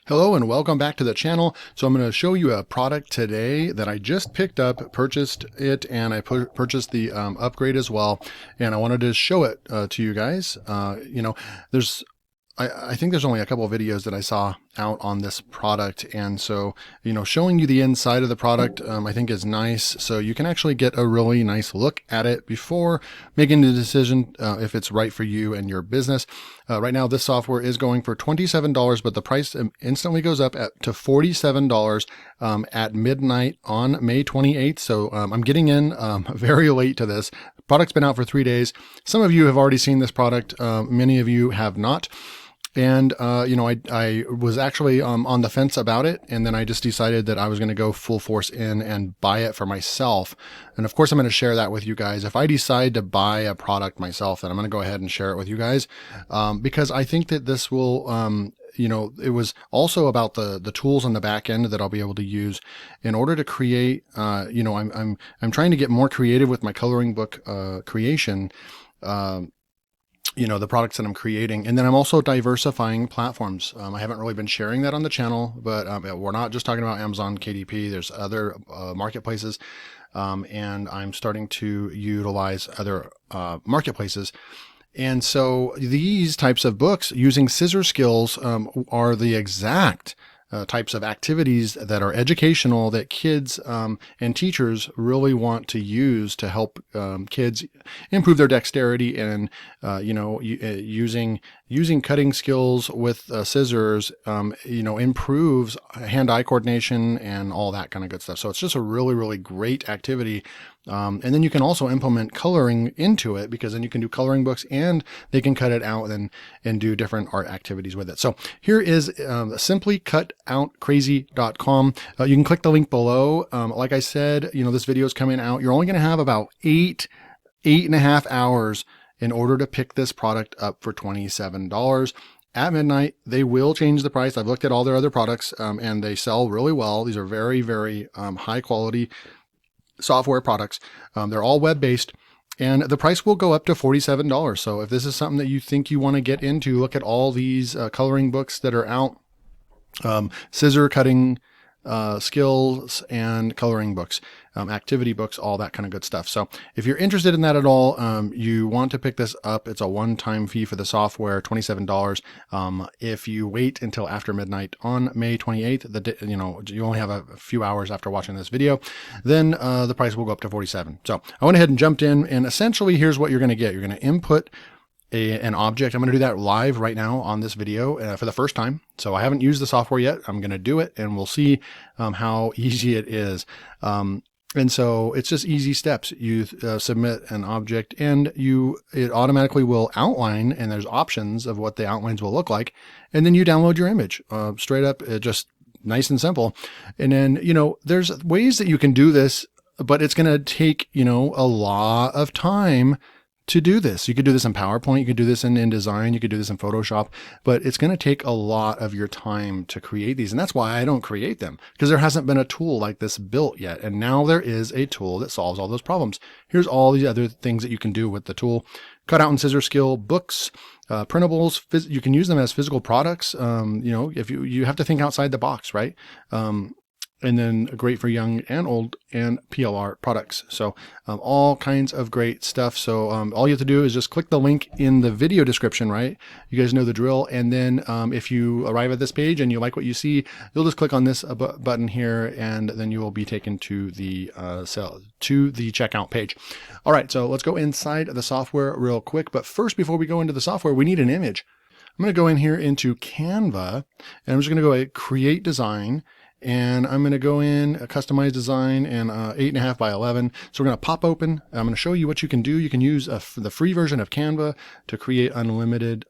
Hello and welcome back to the channel. So I'm going to show you a product today that I just picked up, purchased it, and I purchased the upgrade as well. And I wanted to show it to you guys. I think there's only a couple of videos that I saw out on this product. And so, showing you the inside of the product, I think is nice. So you can actually get a really nice look at it before making the decision if it's right for you and your business. Right now, this software is going for $27, but the price instantly goes up to $47 at midnight on May 28th. So I'm getting in very late to this. The product's been out for 3 days. Some of you have already seen this product. Many of you have not. And, I was actually on the fence about it. And then I just decided that I was going to go full force in and buy it for myself. And of course, I'm going to share that with you guys. If I decide to buy a product myself, then I'm going to go ahead and share it with you guys. Because I think that this will, it was also about the tools on the back end that I'll be able to use in order to create, I'm trying to get more creative with my coloring book creation. The products that I'm creating. And then I'm also diversifying platforms. I haven't really been sharing that on the channel, but we're not just talking about Amazon KDP. There's other marketplaces. And I'm starting to utilize other marketplaces. And so these types of books using scissor skills are the exact types of activities that are educational that kids and teachers really want to use to help kids improve their dexterity and using cutting skills with scissors improves hand-eye coordination and all that kind of good stuff. So it's just a really, really great activity. And then you can also implement coloring into it, because then you can do coloring books and they can cut it out and do different art activities with it. So here is simplycutoutcrazy.com. You can click the link below. Like I said, this video is coming out. You're only going to have about eight and a half hours in order to pick this product up for $27. At midnight, they will change the price. I've looked at all their other products and they sell really well. These are very, very high quality software products. They're all web-based, and the price will go up to $47. So if this is something that you think you want to get into, look at all these coloring books that are out, scissor cutting skills and coloring books, activity books, all that kind of good stuff. So if you're interested in that at all, you want to pick this up. It's a one-time fee for the software, $27. If you wait until after midnight on May 28th, you only have a few hours after watching this video, then the price will go up to $47. So I went ahead and jumped in, and essentially here's what you're going to get. You're going to input an object. I'm going to do that live right now on this video for the first time. So I haven't used the software yet. I'm going to do it, and we'll see how easy it is. And so it's just easy steps. You submit an object, and it automatically will outline, and there's options of what the outlines will look like. And then you download your image straight up, just nice and simple. And then, there's ways that you can do this, but it's going to take, a lot of time to do this. You could do this in PowerPoint, you could do this in InDesign, you could do this in Photoshop, but it's going to take a lot of your time to create these. And that's why I don't create them, because there hasn't been a tool like this built yet. And now there is a tool that solves all those problems. Here's all these other things that you can do with the tool. Cutout and scissor skill books, printables, you can use them as physical products. If you have to think outside the box, right? And then great for young and old and PLR products. So all kinds of great stuff. So all you have to do is just click the link in the video description, right? You guys know the drill. And then if you arrive at this page and you like what you see, you'll just click on this button here, and then you will be taken to the checkout page. All right, so let's go inside the software real quick. But first, before we go into the software, we need an image. I'm going to go in here into Canva, and I'm just going to go at Create Design. And I'm going to go in a customize design and 8.5 by 11. So we're going to pop open. I'm going to show you what you can do. You can use the free version of Canva to create unlimited,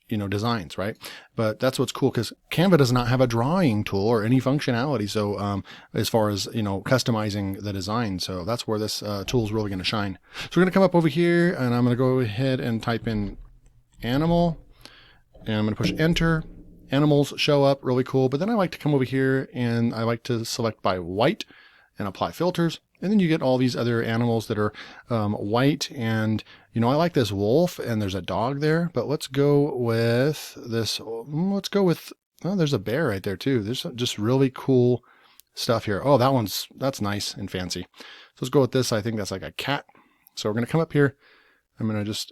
designs, right? But that's what's cool, because Canva does not have a drawing tool or any functionality. So as far as, customizing the design. So that's where this tool is really going to shine. So we're going to come up over here, and I'm going to go ahead and type in animal, and I'm going to push enter. Animals show up really cool, but then I like to come over here and I like to select by white and apply filters. And then you get all these other animals that are white. And, I like this wolf, and there's a dog there, but let's go with this. Let's go with Oh, there's a bear right there too. There's just really cool stuff here. Oh, that's nice and fancy. So let's go with this. I think that's like a cat. So we're going to come up here. I'm going to just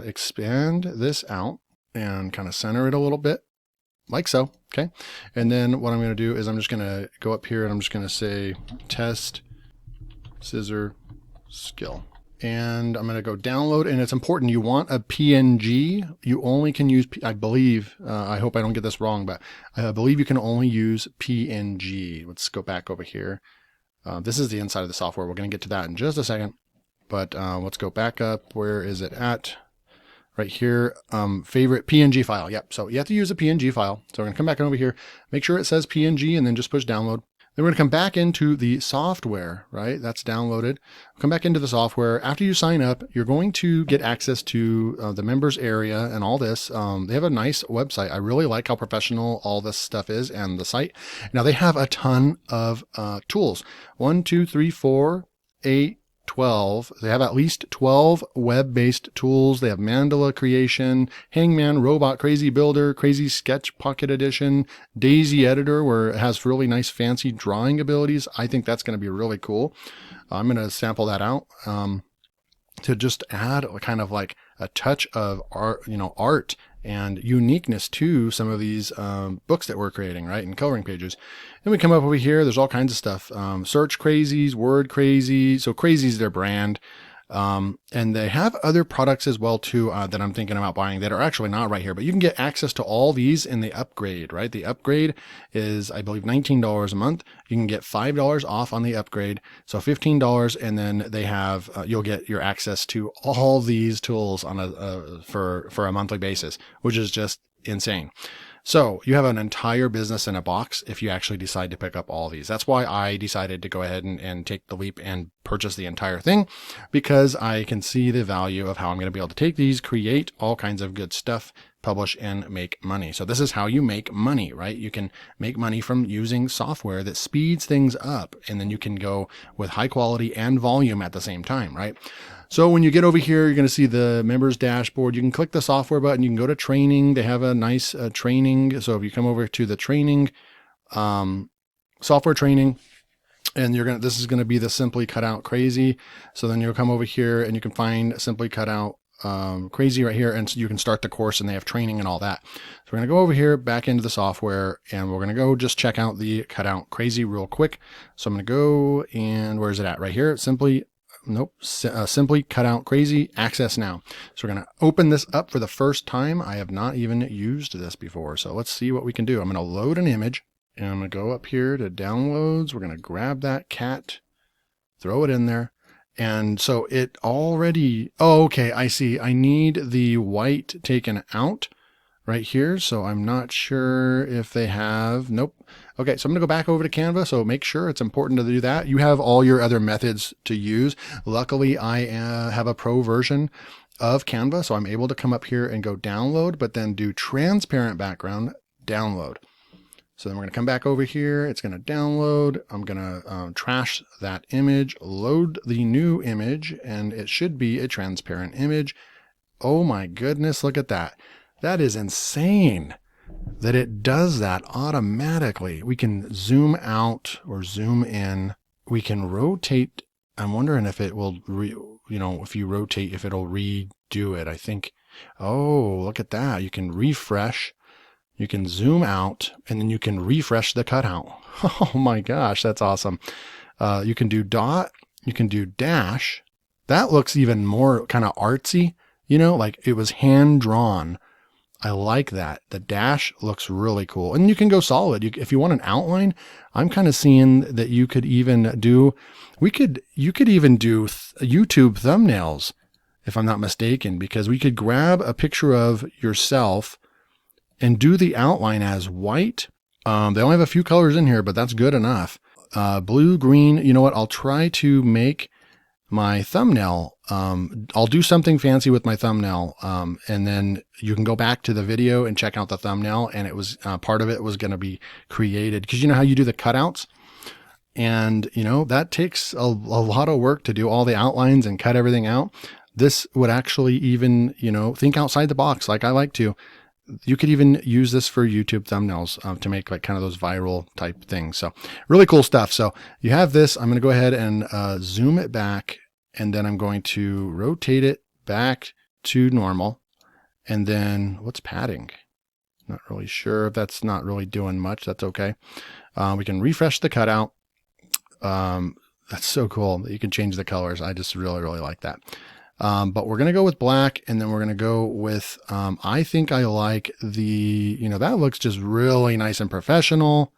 expand this out and kind of center it a little bit, like so. Okay. And then what I'm going to do is I'm just going to go up here and I'm just going to say test scissor skill. And I'm going to go download, and it's important. You want a PNG. You only can use, I believe, I hope I don't get this wrong, but I believe you can only use PNG. Let's go back over here. This is the inside of the software. We're going to get to that in just a second, but let's go back up. Where is it at? Right here, favorite PNG file. Yep. So you have to use a PNG file. So we're going to come back over here, make sure it says PNG, and then just push download. Then we're going to come back into the software, right? That's downloaded. Come back into the software. After you sign up, you're going to get access to the members area and all this. They have a nice website. I really like how professional all this stuff is and the site. Now they have a ton of tools. 1, 2, 3, 4, 8, 12. They have at least 12 web-based tools. They have Mandala Creation, Hangman, Robot, Crazy Builder, Crazy Sketch Pocket Edition, Daisy Editor, where it has really nice fancy drawing abilities. I think that's going to be really cool. I'm going to sample that out to just add kind of like a touch of art, art and uniqueness to some of these books that we're creating, right? And coloring pages. Then we come up over here, there's all kinds of stuff. Search Crazies, Word Crazy. So Crazy's their brand. And they have other products as well too, that I'm thinking about buying that are actually not right here, but you can get access to all these in the upgrade, right? The upgrade is, I believe, $19 a month. You can get $5 off on the upgrade. So $15. And then they have, you'll get your access to all these tools on for a monthly basis, which is just insane. So you have an entire business in a box if you actually decide to pick up all these. That's why I decided to go ahead and take the leap and purchase the entire thing, because I can see the value of how I'm going to be able to take these, create all kinds of good stuff, publish, and make money. So this is how you make money, right? You can make money from using software that speeds things up, and then you can go with high quality and volume at the same time, right? So when you get over here, you're going to see the members dashboard. You can click the software button. You can go to training. They have a nice training. So if you come over to the training, software training, and this is going to be the Simply Cutout Crazy. So then you'll come over here and you can find Simply Cutout Crazy right here. And so you can start the course, and they have training and all that. So we're going to go over here back into the software, and we're going to go just check out the Cutout Crazy real quick. So I'm going to go, and where's it at? Right here. Simply Cutout Crazy, access now. So we're going to open this up for the first time. I have not even used this before. So let's see what we can do. I'm going to load an image, and I'm going to go up here to downloads. We're going to grab that cat, throw it in there. And so it already, oh, okay, I see. I need the white taken out right here. So I'm not sure if they have, nope. Okay, so I'm gonna go back over to Canva. So make sure it's important to do that. You have all your other methods to use. Luckily, I have a pro version of Canva. So I'm able to come up here and go download, but then do transparent background, download. So then we're gonna come back over here. It's gonna download. I'm gonna trash that image, load the new image, and it should be a transparent image. Oh my goodness, look at that. That is insane that it does that automatically. We can zoom out or zoom in. We can rotate. I'm wondering if it will, if you rotate, if it'll redo it. I think, oh, look at that. You can refresh. You can zoom out, and then you can refresh the cutout. Oh my gosh, that's awesome. You can do dot. You can do dash. That looks even more kind of artsy, like it was hand drawn. I like that. The dash looks really cool. And you can go solid. If you want an outline, I'm kind of seeing that you could even do, you could even do YouTube thumbnails, if I'm not mistaken, because we could grab a picture of yourself and do the outline as white. They only have a few colors in here, but that's good enough. Blue, green, you know what? I'll try to make my thumbnail. I'll do something fancy with my thumbnail. And then you can go back to the video and check out the thumbnail. And it was, part of it was going to be created, because you know how you do the cutouts, and that takes a lot of work to do all the outlines and cut everything out. This would actually even, think outside the box like I like to. you could even use this for YouTube thumbnails to make like kind of those viral type things. So really cool stuff. So you have this. I'm going to go ahead and zoom it back, and then I'm going to rotate it back to normal. And then what's padding? Not really sure if that's not really doing much. That's okay. We can refresh the cutout. That's so cool that you can change the colors. I just really, really like that. But we're going to go with black, and then we're going to go with, I think I like the, that looks just really nice and professional.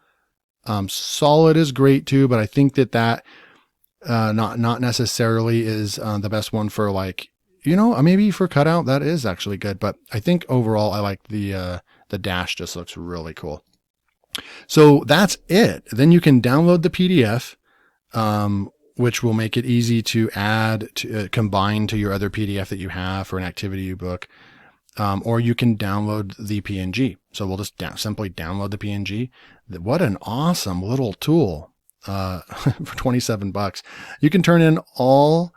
Solid is great too, but I think that not necessarily is the best one for like, maybe for cutout, that is actually good. But I think overall I like the dash just looks really cool. So that's it. Then you can download the PDF, which will make it easy to add to combine to your other PDF that you have for an activity you book. Or you can download the PNG. So we'll just simply download the PNG. What an awesome little tool, for $27. You can turn in all.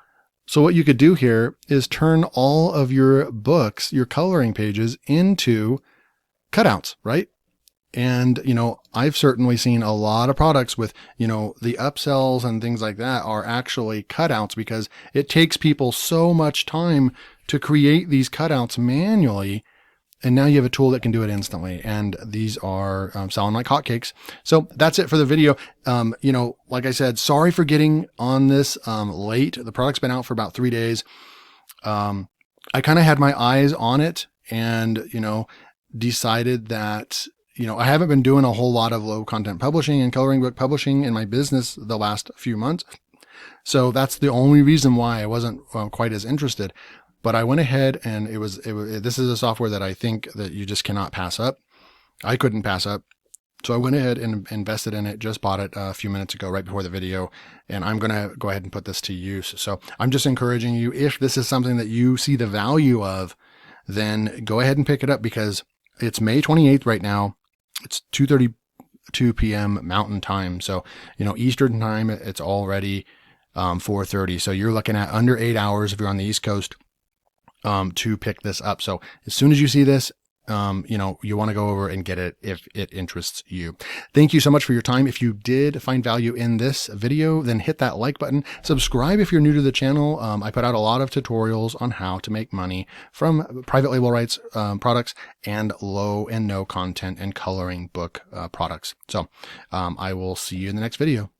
So what you could do here is turn all of your books, your coloring pages, into cutouts, right? And, I've certainly seen a lot of products with, the upsells and things like that are actually cutouts, because it takes people so much time to create these cutouts manually. And now you have a tool that can do it instantly. And these are selling like hotcakes. So that's it for the video. Like I said, sorry for getting on this late. The product's been out for about 3 days. I kind of had my eyes on it and, decided that, I haven't been doing a whole lot of low content publishing and coloring book publishing in my business the last few months. So that's the only reason why I wasn't quite as interested. But I went ahead and this is a software that I think that you just cannot pass up. I couldn't pass up. So I went ahead and invested in it, just bought it a few minutes ago, right before the video. And I'm going to go ahead and put this to use. So I'm just encouraging you, if this is something that you see the value of, then go ahead and pick it up, because it's May 28th right now. It's 2:32 p.m. Mountain Time. So, Eastern Time, it's already 4:30. So you're looking at under 8 hours if you're on the East Coast to pick this up. So as soon as you see this, you want to go over and get it if it interests you. Thank you so much for your time. If you did find value in this video, then hit that like button. Subscribe if you're new to the channel. I put out a lot of tutorials on how to make money from private label rights products and low and no content and coloring book products. So I will see you in the next video.